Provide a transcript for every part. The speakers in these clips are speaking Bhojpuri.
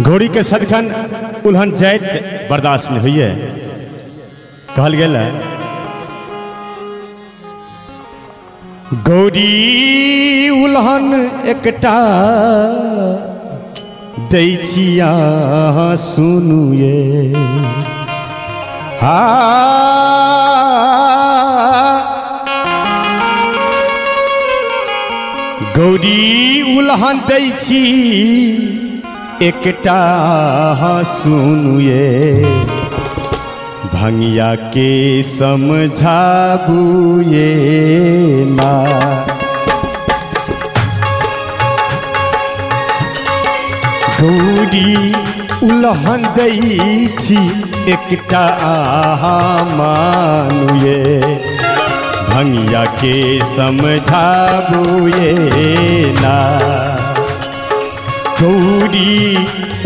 घोड़ी के सदखन उल्हन जाइत बर्दाश्त नहीं हुई है। कहल गेल गौरी उल्हन एकटा दै छिया सुनु ये गौरी उल्हन दै छी एकटा सुनु ये भंगिया के समझाबू ये ना गौरी उल्हन दै छी एकटा मानु ये भंगिया के समझाबू ये ना गौरी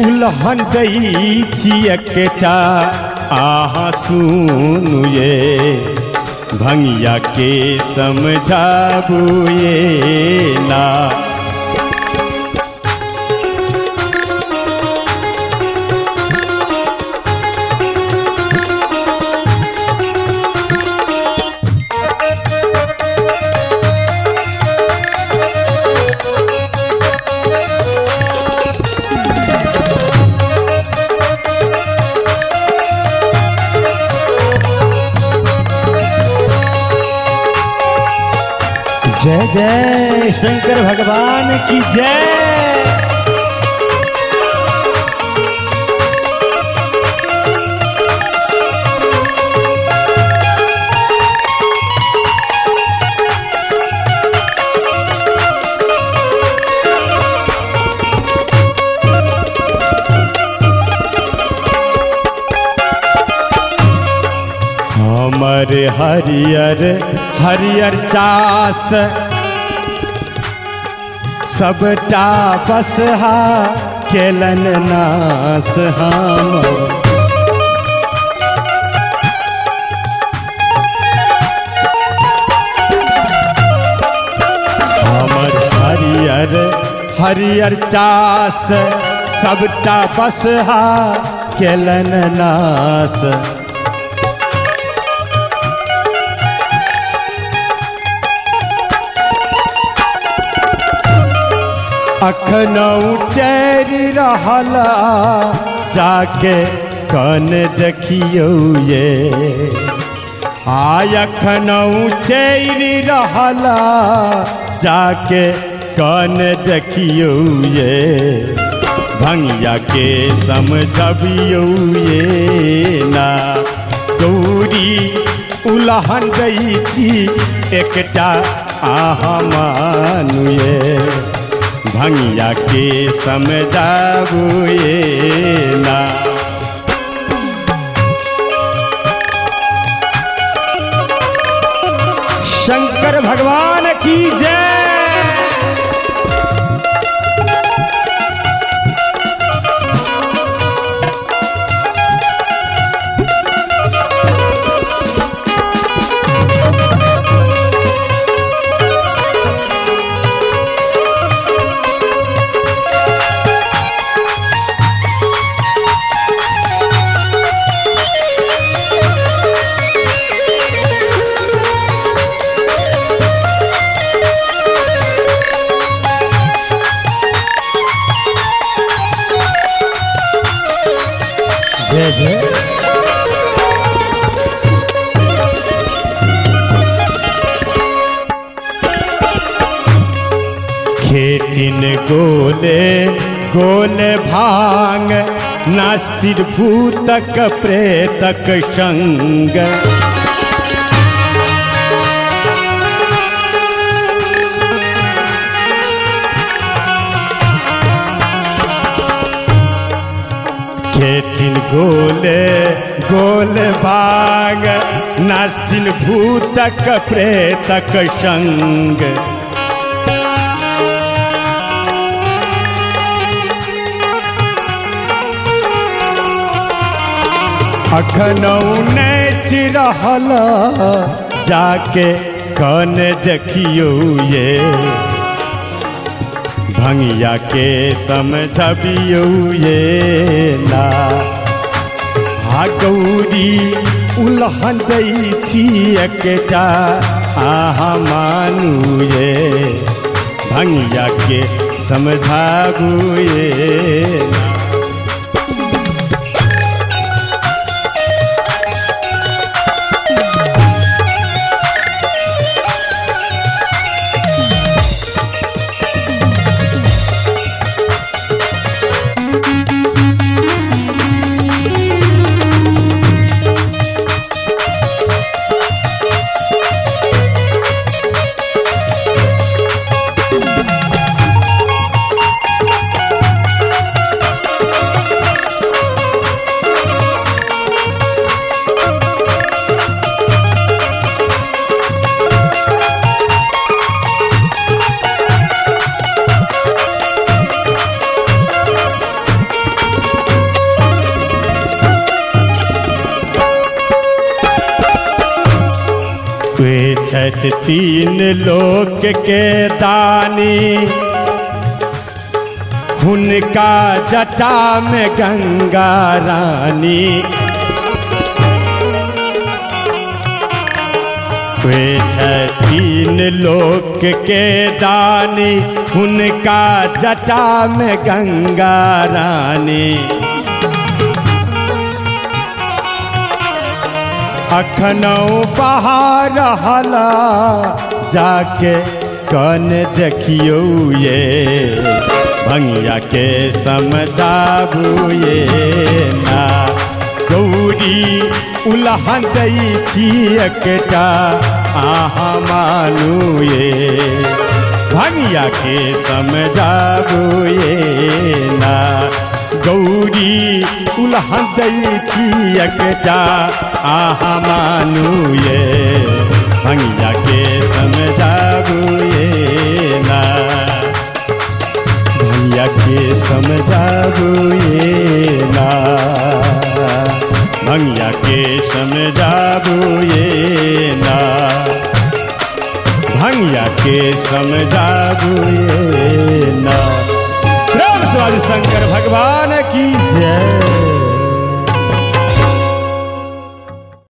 उल्हन दै छी एकटा सुनु ये भंगिया के समझाबू ये ना जय जय शंकर भगवान की जय। हमर हरियर हरियर चास सबटा बसहा केलन नास हमर हरियर हरियर चास सबटा बसहा केलन नास अखनऊ चैरि रहला जाके कन देखियो ये आय अखनऊ चैरि रहला जाके कन देखियो ये भंगिया के समझबियो ये ना गौरी उल्हन दै छी एकटा मानु ये भंगिया के समझाबू ये ना शंकर भगवान की जय। जय जय खेतिन गोले गोले भांग नास्तिर भूतक प्रेतक संग खेतिन गोले गोले भांग नास्तिर भूतक प्रेतक संग अखनऊ नैच रहला जाके कन देखियो ये भंगिया के समझबियो ये ना हा गौरी उलहन दै छी एकटा आहा मानू ये भंगिया के समझाबू ये ना। वे छठ तीन लोक के दानी उनका जटा में गंगा रानी। वे छठ तीन लोक के दानी उनका जटा में गंगा रानी। अखनौ बहार हला जाके कन देखियो ये भंगिया के समझाबू ये ना गौरी उलहन दै छी एकटा आहा मानू ये भंगिया के समझाबू ये ना गौरी उलहन दै छी एकटा आहा मानू ये भंगिया के समझाबू ये ना भंगिया के समझाबू ये ना भंगिया के समझाबू ये ना भंगिया के समझाबू ये ना। शंकर भगवान की जय।